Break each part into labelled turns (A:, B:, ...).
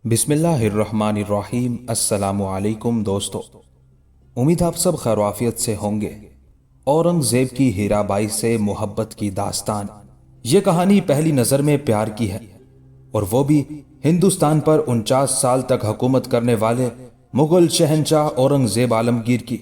A: بسم اللہ الرحمن الرحیم۔ السلام علیکم دوستو، امید آپ سب خیر و عافیت سے ہوں گے۔ اورنگزیب کی ہیرا بائی سے محبت کی داستان، یہ کہانی پہلی نظر میں پیار کی ہے، اور وہ بھی ہندوستان پر 49 سال تک حکومت کرنے والے مغل شہنشاہ اورنگزیب عالمگیر کی۔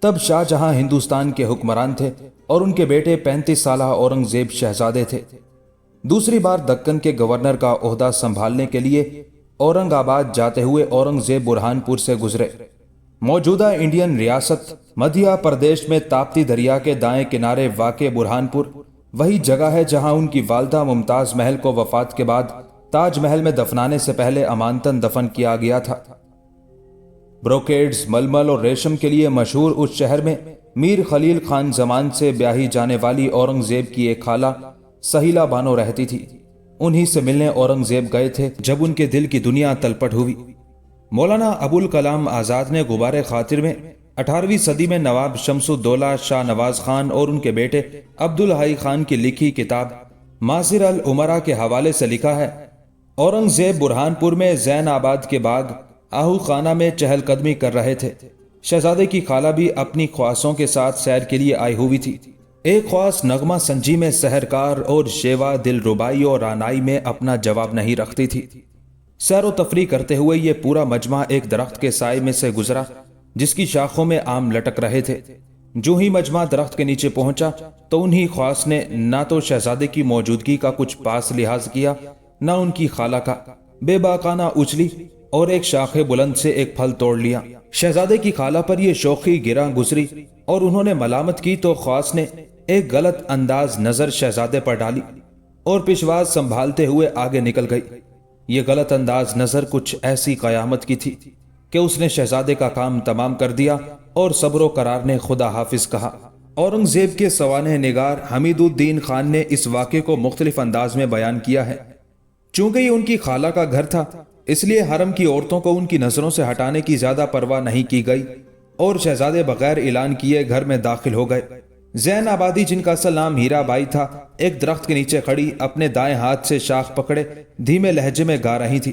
A: تب شاہ جہاں ہندوستان کے حکمران تھے اور ان کے بیٹے 35 سالہ اورنگزیب شہزادے تھے۔ دوسری بار دکن کے گورنر کا عہدہ سنبھالنے کے لیے اورنگ آباد جاتے ہوئے اورنگزیب برہان پور سے گزرے۔ موجودہ انڈین ریاست مدھیہ پردیش میں تاپتی دریا کے دائیں کنارے واقع برہان پور وہی جگہ ہے جہاں ان کی والدہ ممتاز محل کو وفات کے بعد تاج محل میں دفنانے سے پہلے امانتاً دفن کیا گیا تھا۔ بروکیڈز، ململ اور ریشم کے لیے مشہور اس شہر میں میر خلیل خان زمان سے بیاہی جانے والی اورنگزیب کی ایک خالہ سہیلا بانو رہتی تھی۔ انہی سے ملنے اورنگزیب گئے تھے جب ان کے دل کی دنیا تلپٹ ہوئی۔ مولانا ابوالکلام آزاد نے غبار خاطر میں 18ویں صدی میں نواب شمس الدولہ شاہ نواز خان اور ان کے بیٹے عبدالحی خان کی لکھی کتاب ماظر الامراء کے حوالے سے لکھا ہے، اورنگزیب برہان پور میں زین آباد کے باغ آہو خانہ میں چہل قدمی کر رہے تھے۔ شہزادے کی خالہ بھی اپنی خواصوں کے ساتھ سیر کے لیے آئی ہوئی تھی۔ ایک خواص نغمہ سنجی میں سحرکار اور شیوا دل ربائی اور رانائی میں اپنا جواب نہیں رکھتی تھی۔ سیر و تفریح کرتے ہوئے یہ پورا مجمع ایک درخت کے سائے میں سے گزرا جس کی شاخوں میں آم لٹک رہے تھے۔ جو ہی مجمع درخت کے نیچے پہنچا تو انہی خواص نے نہ تو شہزادے کی موجودگی کا کچھ پاس لحاظ کیا، نہ ان کی خالہ کا، بے باکانہ اچھلی اور ایک شاخ بلند سے ایک پھل توڑ لیا۔ شہزادے کی خالہ پر یہ شوخی گراں گزری اور انہوں نے ملامت کی تو خواص نے ایک غلط انداز نظر شہزادے پر ڈالی اور پشواز سنبھالتے ہوئے آگے نکل گئی۔ یہ غلط انداز نظر کچھ ایسی قیامت کی تھی کہ اس نے شہزادے کا کام تمام کر دیا اور صبر و قرار نے خدا حافظ کہا۔ اورنگزیب کے سوانح نگار حمید الدین خان نے اس واقعے کو مختلف انداز میں بیان کیا ہے۔ چونکہ یہ ان کی خالہ کا گھر تھا، اس لیے حرم کی عورتوں کو ان کی نظروں سے ہٹانے کی زیادہ پرواہ نہیں کی گئی اور شہزادے بغیر اعلان کیے گھر میں داخل ہو گئے۔ زین آبادی، جن کا اصل نام ہیرا بائی تھا، ایک درخت کے نیچے کھڑی اپنے دائیں ہاتھ سے شاخ پکڑے دھیمے لہجے میں گا رہی تھی۔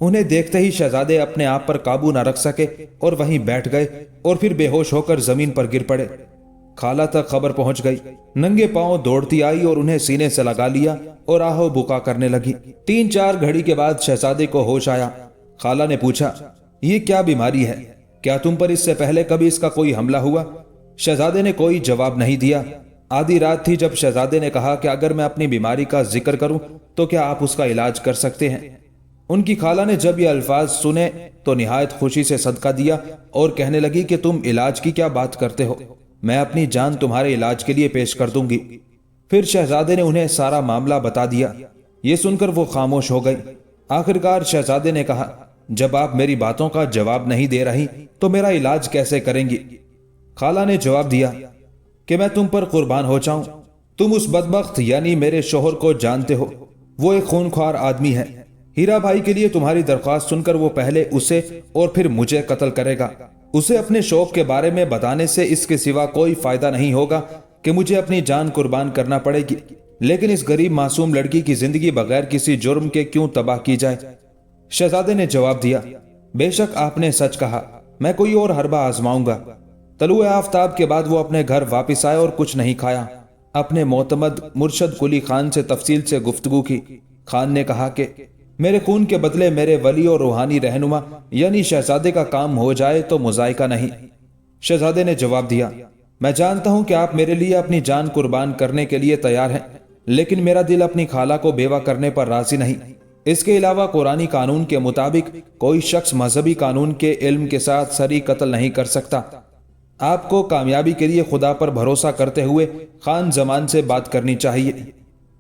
A: انہیں دیکھتے ہی شہزادے اپنے آپ پر قابو نہ رکھ سکے اور وہیں بیٹھ گئے اور پھر بے ہوش ہو کر زمین پر گر پڑے۔ خالہ تک خبر پہنچ گئی، ننگے پاؤں دوڑتی آئی اور انہیں سینے سے لگا لیا اور آہو بکا کرنے لگی۔ 3-4 گھڑی کے بعد شہزادے کو ہوش آیا۔ خالہ نے پوچھا، یہ کیا بیماری ہے؟ کیا تم پر اس سے پہلے کبھی اس کا کوئی حملہ ہوا؟ شہزادے نے کوئی جواب نہیں دیا۔ آدھی رات تھی جب شہزادے نے کہا کہ اگر میں اپنی بیماری کا ذکر کروں تو کیا آپ اس کا علاج کر سکتے ہیں؟ ان کی خالہ نے جب یہ الفاظ سنے تو نہایت خوشی سے صدقہ دیا اور کہنے لگی کہ تم علاج کی کیا بات کرتے ہو، میں اپنی جان تمہارے علاج کے لیے پیش کر دوں گی۔ پھر شہزادے نے انہیں سارا معاملہ بتا دیا۔ یہ سن کر وہ خاموش ہو گئی۔ آخرکار شہزادے نے کہا، جب آپ میری باتوں کا جواب نہیں دے رہی تو میرا علاج کیسے کریں گی؟ خالہ نے جواب دیا کہ میں تم پر قربان ہو جاؤں، تم اس بدبخت یعنی میرے شوہر کو جانتے ہو، وہ ایک خونخوار آدمی ہے۔ ہیرا بھائی کے لیے تمہاری درخواست سن کر وہ پہلے اسے اور پھر مجھے قتل کرے گا۔ اسے اپنے شوق کے بارے میں بتانے سے اس کے سوا کوئی فائدہ نہیں ہوگا کہ مجھے اپنی جان قربان کرنا پڑے گی، لیکن اس غریب معصوم لڑکی کی زندگی بغیر کسی جرم کے کیوں تباہ کی جائے؟ شہزادے نے جواب دیا، بے شک آپ نے سچ کہا، میں کوئی اور حربہ آزماؤں گا۔ طلوع آفتاب کے بعد وہ اپنے گھر واپس آئے اور کچھ نہیں کھایا۔ اپنے معتمد مرشد قلی خان سے تفصیل سے گفتگو کی۔ خان نے کہا کہ میرے خون کے بدلے میرے ولی اور روحانی رہنما یعنی شہزادے کا کام ہو جائے تو مذائقہ نہیں۔ شہزادے نے جواب دیا، میں جانتا ہوں کہ آپ میرے لیے اپنی جان قربان کرنے کے لیے تیار ہیں، لیکن میرا دل اپنی خالہ کو بیوہ کرنے پر راضی نہیں۔ اس کے علاوہ قرآنی قانون کے مطابق کوئی شخص مذہبی قانون کے علم کے ساتھ سری قتل نہیں کر سکتا۔ آپ کو کامیابی کے لیے خدا پر بھروسہ کرتے ہوئے خان زمان سے بات کرنی چاہیے۔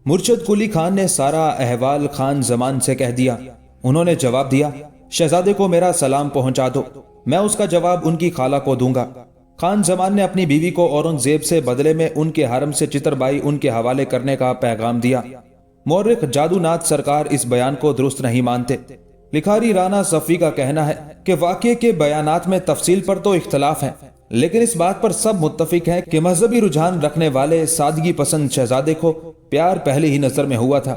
A: مرشد قلی خان نے سارا احوال خان زمان سے کہہ دیا۔ انہوں نے جواب دیا، شہزادے کو میرا سلام پہنچا دو، میں اس کا جواب ان کی خالہ کو دوں گا۔ خان زمان نے اپنی بیوی کو اورنگزیب سے بدلے میں ان کے حرم سے چتر بائی ان کے حوالے کرنے کا پیغام دیا۔ مورخ جادو ناتھ سرکار اس بیان کو درست نہیں مانتے۔ لکھاری رانا صفی کا کہنا ہے کہ واقعے کے بیانات میں تفصیل پر تو اختلاف ہے، لیکن اس بات پر سب متفق ہیں کہ مذہبی رجحان رکھنے والے سادگی پسند شہزادے کو پیار پہلے ہی نظر میں ہوا تھا۔